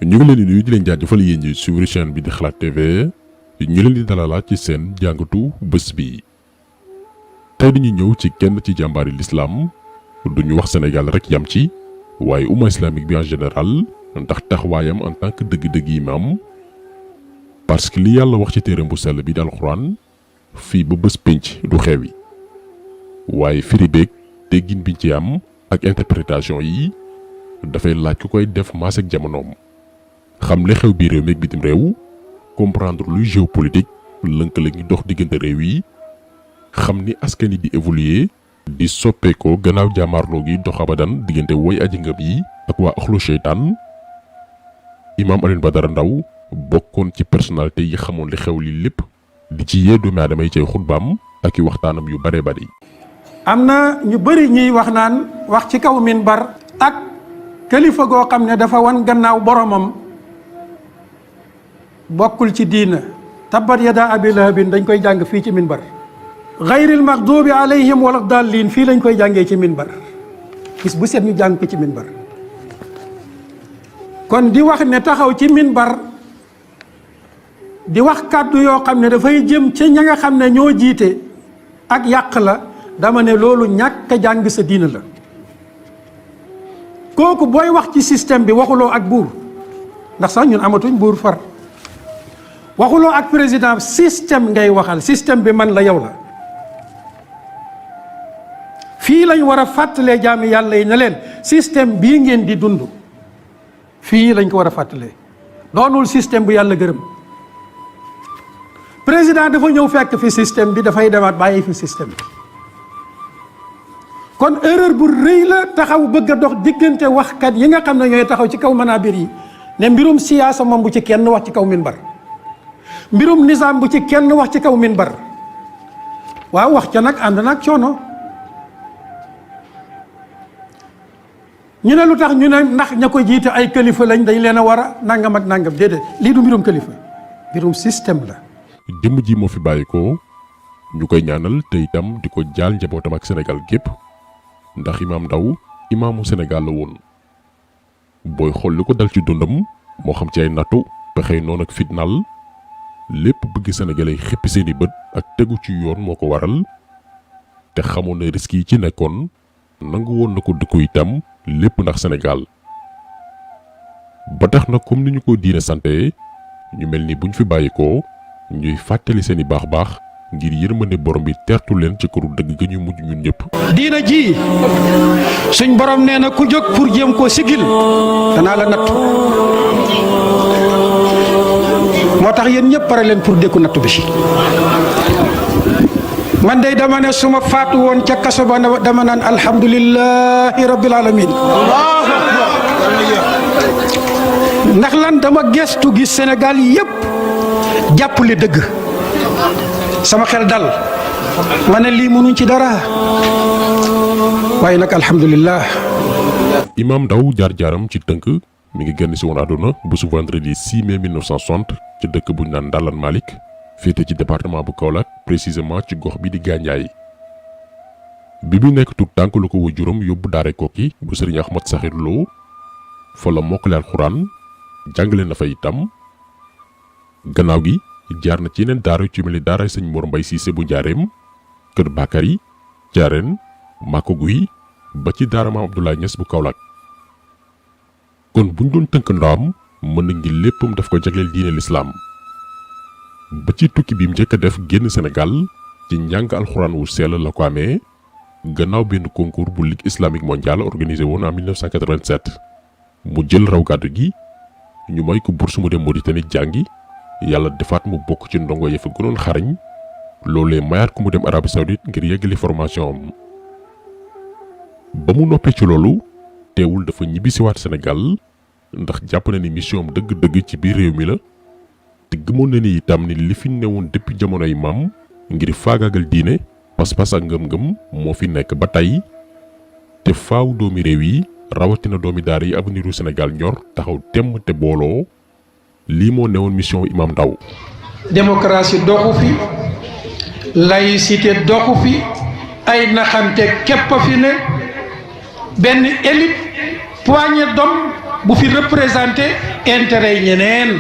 ñu ngi leen di nuyu di leen jaajëfal yéen ñi suivre chaîne bi di Xalaat TV ñu leen di dalalaat ci seen jàngatu bés bi. tey dañuy ñëw ci kenn ci jàmbaari l'islam duñu wax Sénégal rek yam ci waaye umma islamique bi en général ndax taxawaayam en tant que dëgg-dëgg imam parce que li yàlla wax ci téeram bu sell bi di alxuraan fii ba bés pénc du xewi waaye firi beeg déggin biñ ci am ak interprétation yi dafay laaj ku koy def maas ak jamonoom xam li xew biir réew meeg bitim réew comprendre luy géopolitique lënkale ngi dox diggante réew yi xam ni askan yi di évoluer di soppeekoo gannaaw jàmmaarloo gi dox abadan diggante woy aji ngëm yi ak waa axlu seytaan imaam Alioune Badara Ndao bokkoon ci personnalité yi xamoon li xew li lépp di ci yee doomi aadama yi cay xutbaam ak i waxtaanam yu bare bari. am na ñu bëri ñuy wax naan wax ci kaw minbar ak kilifa goo xam ne dafa wan gannaaw boromam bokkul ci diina tabbat yada abi lahabin dañ koy jàng fii ci minbar gayril maxdubi alayhim wala dallin fii lañ koy jàngee ci minbar gis bu set ñu jàng ko ci minbar kon di wax ne taxaw ci minbar di wax kàddu yoo xam ne dafay jëm ca ña nga xam ne ñoo jiite ak yàq la dama ne loolu ñàkk a jàng sa diina la kooku booy wax ci système bi waxuloo ak buur ndax sax ñun amatuñ buur far waxuloo ak président système ngay waxal système bi man la yow la fii lañ war a fàttalee jaami yàlla yi ne leen système bii ngeen di dund fii lañ ko war a fàttalee doonul système bu yàlla gërëm président dafa ñëw fekk fi système bi dafay demaat bàyyi fi système bi kon erreur bu rëy la taxaw bëgg a dox diggante waxkat yi nga xam ne ñooy taxaw ci kaw manaabir yi ne mbirum siyaasa moom bu ci kenn wax ci kaw minbar mbirum nizaam bu ci kenn wax ci kaw minbar waaw wax ca nag ànd nag coono ñu ne lu tax ñu ne ndax ña ko jiite ay kilifa lañ dañ leen a war a nangam ak nangam déedéet lii du mbirum kilifa mbirum système la. jëmm ji moo fi bàyyi ko ñu koy ñaanal te itam di ko jaal njabootam ak Sénégal gépp ndax imaam Ndao imaamu Sénégal la woon booy xool li ko dal ci dundam moo xam ci ay nattu pexey noonu ak fitnaal lépp bëgg sénégalais xippi seeni bët ak tegu ci yoon moo ko waral te xamoon na risques yi ci nekkoon nangu woon na ko dëkku itam lépp ndax Sénégal ba tax na comme ni ñu ko diine santé ñu mel ni buñ fi bàyyikoo ñuy fàttali seeni baax ngir yërmande borom bi tertu leen ci këru dëgg ga ñu mujj ñun ñëpp. diina ji suñ borom nee na ku jóg pour jéem koo sigil danaa la natt moo tax yéen ñëpp pare leen pour dékku nattu bi man day dama ne su ma faatu woon ca kaso ba dama naan alhamdulillahi rabbil alamin ndax lan dama gestu gis Sénégal yëpp jàppale dëgg sama xel dal ma ne lii mënuñ ci dara waaye nag alhamdulillah. Imam Ndao jaar-jaaram ci tënk mi ngi génn si woon àdduna bu su vendredi 6 mai 1960 ci dëkk bu ñu naan Ndalane Malick féete ci département bu Kaolack précisément ci gox bi di Gandiaye bi mu nekk tout tànk lu ko waajuram yóbbu daare Koki bu Serigne Ahmad Sakhir Lo fa la mokkale alxuraan jàngale na fa itam gannaaw gi jaar na ci yeneen daara ci mel ni daara sëñ Mor Mbay Siise bu Njaareem Kër Bakary Jaareen Mako Guy ba ci daara Maam Abdoulaye Niass bu Kaolack kon buñ doon tënk ndawam mën na ngi léppam daf ko jagleel diine lislaam ba ci tukki bi mu njëkk a def génn Sénégal ci njàng alxuraan wu sell la ko amee gannaaw benn concours bu ligue islamique mondiale organisé woon en 1987 mu jël raw gàddu gi ñu may ko bourse mu dem Mauritanie jàngi yàlla defaat mu bokk ci ndongo ya fa gënoon xarañ loolee mayaat ko mu dem Arabie Saoudite ngir yeggali formation am ba mu noppee ci loolu teewul dafa ñibbisiwaat Sénégal ndax jàpp na ni mission am dëgg-dëgg ci biir réew mi la te gëmoon na ni itam ni li fi newoon depuis jamonoy maam ngir faagaagal diine pas-pas ak ngëm-ngëm moo fi nekk ba tey te faaw doomi réew yi rawatina doomi daara yi avenir u Sénégal ñor taxaw temm te booloo lii moo newoon mission Imam Ndao. démocratie doxu fi laïcité doxu fi ay naxante képp fi ne benn élite poignée d'hommes bu fi représenté intérêt yi ñeneen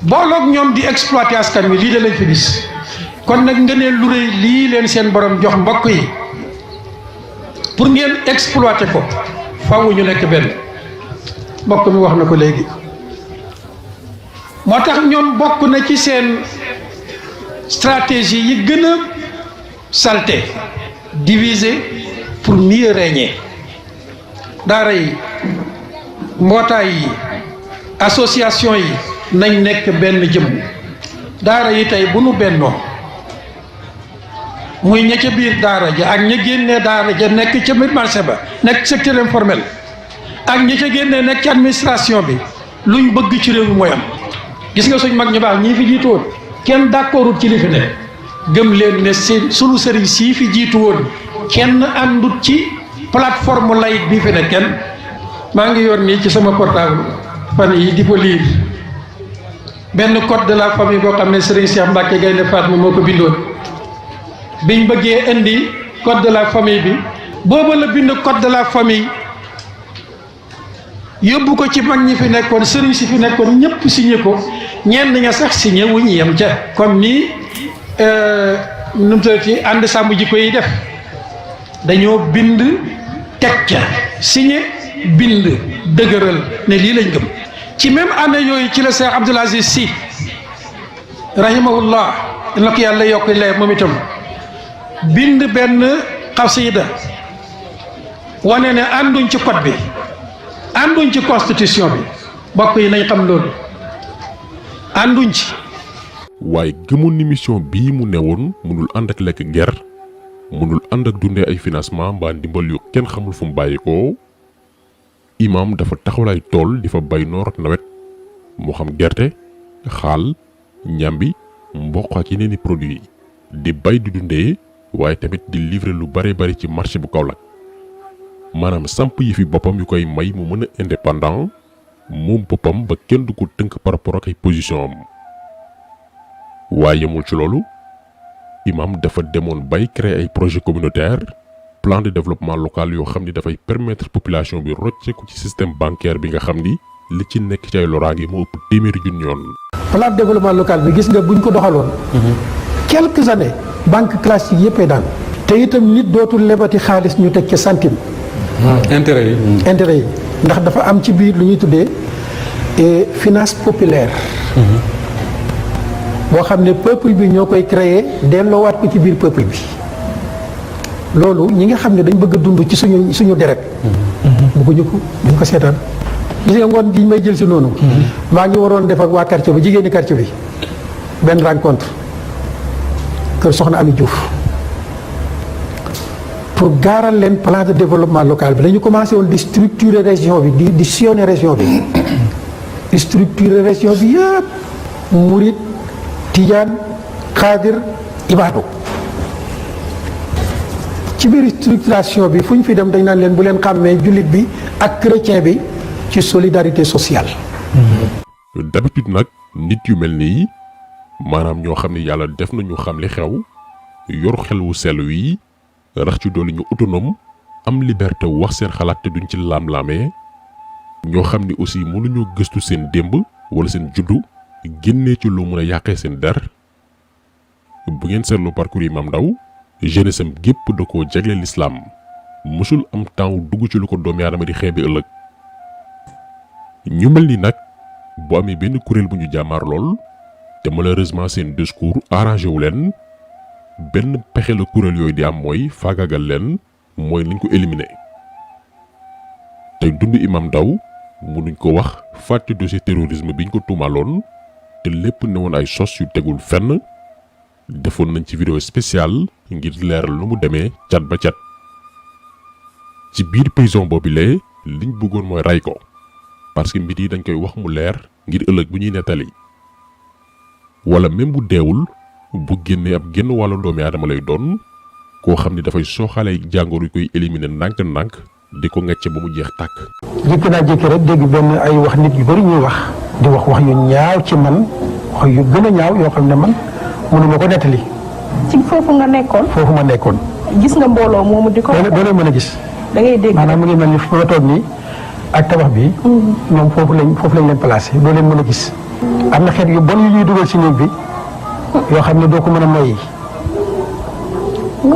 booloog ñoom di exploiter askan wi lii da lañ fi gis. kon nag nga ne lu rëy lii leen seen borom jox mbokk yi pour ngeen exploiter ko faaw ñu nekk benn mbokk mi wax na ko léegi moo tax ñoom bokk na ci seen stratégie yi gën a salté diviser pour mieux régner daara yi mbootaay yi association yi nañ nekk benn jëm daara yi tey bu nu bennoo muy ña ca biir daara ja ak ña génnee daara ja nekk ca biir marché ba nekk secteur informel ak ña ca génnee nekk ci administration bi luñ bëgg ci réew mi mooy am. gis nga suñ mag ñu baax ñii fi jiitu woon kenn d'accordul ci li fi ne gëm leen ne sunu sëriñ sii fi jiitu woon kenn àndut ci plateforme laïque bii fi ne kenn. maa ngi yor nii ci sama portable fan yi di ko lire benn code de la famille boo xam ne sëriñ Cheikh Mbacke Gaynde Fatma moo ko bindoon. biñ bëggee indi code de la famille bi booba la bind code de la famille yóbbu ko ci mag ñi fi nekkoon sëriñ si fi nekkoon ñëpp signé ko ñenn ña sax signé wuñ yem ca comme ni nu mu tuddati ànd sàmm jikko yi def dañoo bind teg ca signé bind dëgëral ne lii lañ gëm ci même année yooyu ci la Cheikh Abdoul Aziz Sy rahimahullah na ko yàlla yokk leer moom itam bind benn xasida wane ne ànduñ ci code bi ànduñ ci constitution bi bokk yi nañ xam loolu ànduñ ci. waaye gëmoon ni mission bii mu newoon mënul ànd ak lekk ger mënul ànd ak dundee ay financement mbaa ndimbal yu kenn xamul fu mu bàyyi ko imam dafa taxawal ay tool di fa bay noor ak nawet moo xam gerte xaal ñambi mboq ak yeneen i produits di bay di dundee. waaye tamit di livrer lu bare bari ci marché bu Kaolack maanaam samp yi fi boppam yu koy may mu mën a indépendant moom boppam ba kenn du ko tënk par rapport ak ay position am waaye yemul ci loolu imam dafa demoon bay créer ay projet communautaire plan de développement local yoo xam ni dafay permettre population bi rocceeku ci système bancaire bi nga xam ni li ci nekk ci ay loraange moo ëpp téeméeri junni yoon. plan de développement local bi gis nga buñ ko doxaloon. quelques années. banque classique yëppay daan te itam nit dootul lebati xaalis ñu teg ca centime. intérêt yi ndax dafa am ci biir lu ñuy tuddee finance populaire. boo xam ne peuple bi ñoo koy créer delloowaat ko ci biir peuple bi loolu ñi nga xam ne dañ bëgg a dund ci suñu deret. bëgguñu ko duñ ko seetaan. gis nga ngoon gi may jël si noonu. maa ngi waroon def ak waa quartier bi jigéeni quartier bi benn rencontre. kër Soxna Ami Diouf pour gaaral leen plan de développement local bi dañu commencé woon di structurer région bi di sillonner région bi di structurer région bi yëpp Murit Tijaan Xaadir Ibaadu ci biir structuration bi fu ñu fi dem dañ naan leen bu leen xàmmee jullit bi ak chrétien bi ci solidarité sociale. d'habitude nag nit yu mel nii maanaam ñoo xam ne yàlla def nañu xam li xew yor xel wu sell wi rax ci doole ñu autonome am liberté wax seen xalaat te duñ ci laam-laamee ñoo xam ni aussi mënuñoo gëstu seen démb wala seen juddu génnee ci lu mën a yàqee seen der bu ngeen seetloo parcours Imam Ndao jeunesse am gépp da koo jagle l'islam mësul am temps dugg ci lu ko doomi aadama di xeebe ëllëg ñu mel ni nag bu amee benn kuréel bu ñu jàmmaar lool te malheureusement seen discours arrangé wu leen benn pexe la kuréel yooyu di am mooy faagagal leen mooy nañ ko éliminer tey dund Imam Ndao mënuñ ko wax fàtte dossier terrorisme biñ ko tuumaaloon te lépp ne woon ay sos yu tegul fenn defoon nañ ci vidéo spéciale ngir leeral lu mu demee cat ba cat ci biir prison boobu lee liñ bëggoon mooy ray ko parce que mbir yi dañ koy wax mu leer ngir ëllëg bu ñuy nettali wala même bu deewul bu génnee ab génn wàllu doomi aadama lay doon koo xam ni dafay sooxaale jàngoro yu koy éliminer ndànk-ndànk di ko ngecce ba mu jeex tàkk. jékki naa jékki rek dégg benn ay wax nit yu bari ñuy wax di wax wax yu ñaaw ci man wax yu gën a ñaaw yoo xam ne man mënuma ko nettali. ci foofu nga nekkoon. foofu ma nekkoon. gis nga mbooloo moomu di ko. doo leen mën a gis. da ngay dégg maanaam mu ngi mel ni fu ma toog nii ak tabax bi ñoom foofu lañ leen placé doo leen mën a gis am na xeet yu bon yu ñuy dugal si néeg bi yoo xam ne doo ko mën a moyi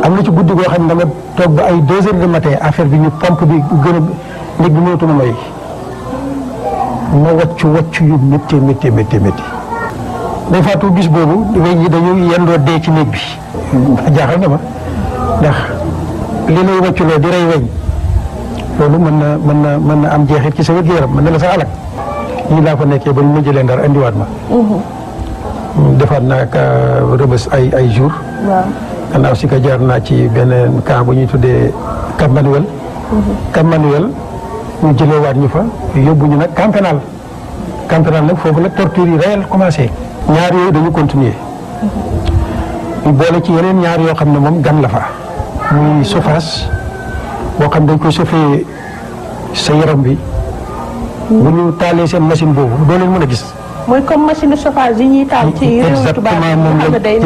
am na ci guddi goo xam ne dama toog ba ay 2 heures de matin affaire bi ñu pompe bi gën a néeg bi mënatuma moyi ma wàccu yu métti day faatu bis boobu weñ yi dañu yendoo dee ci néeg bi jaaxal na ma ndax li lay wàcculoo di rey weñ loolu mën na am jeexit ci sa wér-gu-yaram mën na la sax alak lii laa fa nekkee ba ñu ma jëlee Ndar indiwaat ma defaat naa ak Rëbës ay jour gannaaw si ka jaar naa ci benn camp bu ñuy tuddee Cap Manuel ñu jëlee waat ñu fa yóbbu ñu nag camp pénal nag foofu la torture yi réel commencé ñaar yooyu dañu continuer ñu boole ci yeneen ñaar yoo xam ne moom gan la fa muy chauffage boo xam dañ koy chauffé sa yaram bi bu ñu taalee seen machine boobu doo leen mën a gis mooy comme machine de chauffage yi ñuy taal ci réewu tubaab yi nga xam ne day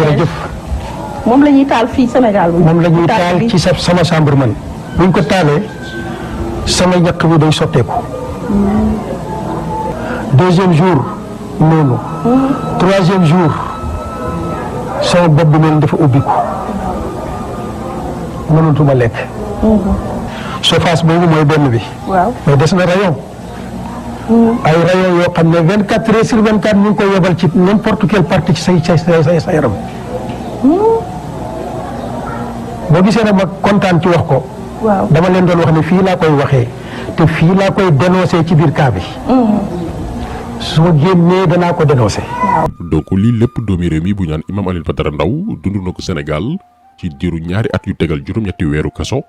moom la ñuy taal fii Sénégal moom la ñuy taal ci sama chambre man buñ ko taalee sama ñaq bi day sotteeku deuxième jour noonu troisième jour sama bopp bi mel dafa ubbiku mënatuma lekk chauffage boobu mooy benn bi mais des na rayon ay rayon yoo xam ne 24 heures sur 24 ñu ngi koy yebal ci n'importe quelle partie ci sa yaram boo gisee nag ma kontaan ci wax ko dama leen doon wax ne fii laa koy waxee te fii laa koy dénoncé ci biir cas bi su ma génnee danaa ko dénoncé donc lii lépp doomi réew mi bu ñaan Imam Alioune Badara Ndao dund na ko Sénégal ci diiru ñaari at yu tegal juróom-ñetti weeru kaso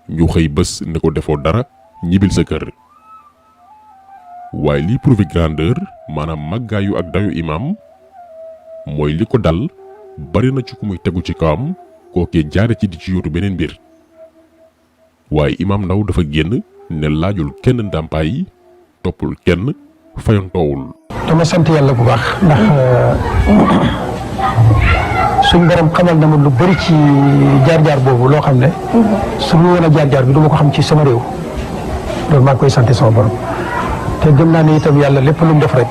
ñu xëy bés ne ko defoo dara ñibbil sa kër waaye lii prouvé grandeur maanaam màggaayu ak dayu imam mooy li ko dal bari na ci ku muy tegu ci kawam kookee jaare ci di ci yóotu beneen mbir waaye Imam Ndao dafa génn ne laajul kenn ndàmpaay toppul kenn fayontoowul dama sant yàlla bu baax ndax suñ borom xamal na ma lu bari ci jaar-jaar boobu loo xam ne su ñu woon a jaar-jaar bi duma ko xam ci sama réew loolu maa ngi koy sant sama borom te gëm naa ne itam yàlla lépp lu mu def rek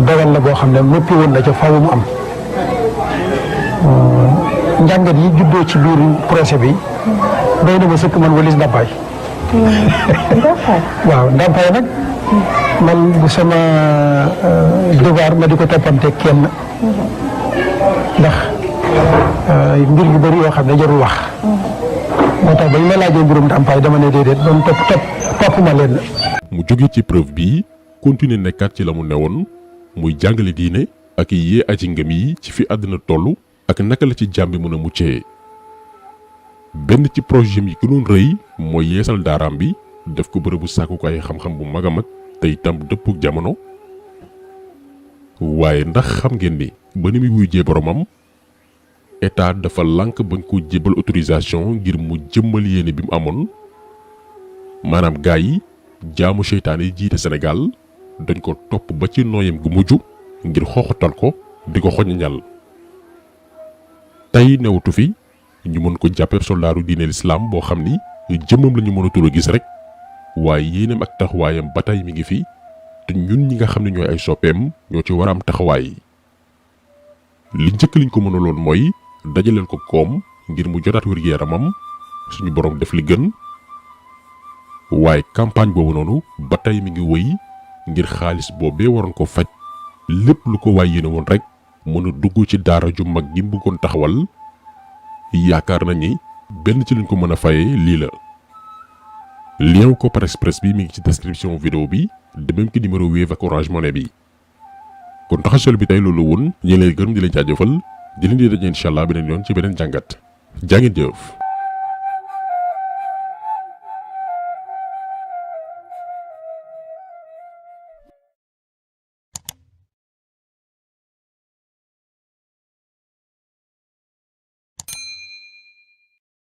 dogal la boo xam ne noppi woon na ca faaw mu am njàngat yi juddoo ci biir procès bi doy na ma sëkk man walis ndàmpaay waaw ndàmpaay nag man bu sama devoir ma di ko toppante kenn ndax mbir yu bëri yoo xam ne jarul wax moo tax bañ ma laajee mbirum ndàmpaay dama ne déedéet doon topp ma leen mu jóge ci preuve bi continuer nekkaat ci la mu newoon muy jàngale diine ak yee aji ngëm yi ci fi àddina toll ak naka la ci jàmbi mën a muccee benn ci projet yi gënoon rëy mooy yeesal daaraam bi def ko bërëbu sàkkukaay xam-xam bu mag a mag te itam dëppug jamono waaye ndax xam ngeen ni ba ni muy wuyjee boromam état dafa lànk bañ ko jébal autorisation ngir mu jëmmal yéene bi mu amoon maanaam gaa yi jaamu seytaane yi jiite Sénégal dañ ko topp ba ci nooyam gu mujj ngir xooxatal ko di ko xoññal tey newatu fi ñu mën ko jàppee soldaaru diine l'islam boo xam ni jëmmam la ñu mën a tur a gis rek waaye yéenam ak taxawaayam ba tey mi ngi fi te ñun ñi nga xam ne ñooy ay soppeem ñoo ci war a am taxawaay li njëkk liñ ko mënaloon mooy dajaleel ko koom ngir mu jotaat wér-gu-yaramam suñu borom def li gën waaye campagne boobu noonu ba tey mi ngi wëy ngir xaalis boobee waroon ko faj lépp lu ko waay yéene woon rek mën a dugg ci daara ju mag gi mu bëggoon taxawal yaakaar nañ ni benn ci luñ ko mën a fayee lii la. lien Kopar Express bi mi ngi ci description vidéo bi de même que numéro Wave ak Orange Money bi kon taxasol bi tey loolu woon ñu leen gërëm di leen jaajëfal di leen di daje incha allah beneen yoon ci beneen jàngat jaa ngeen jëf.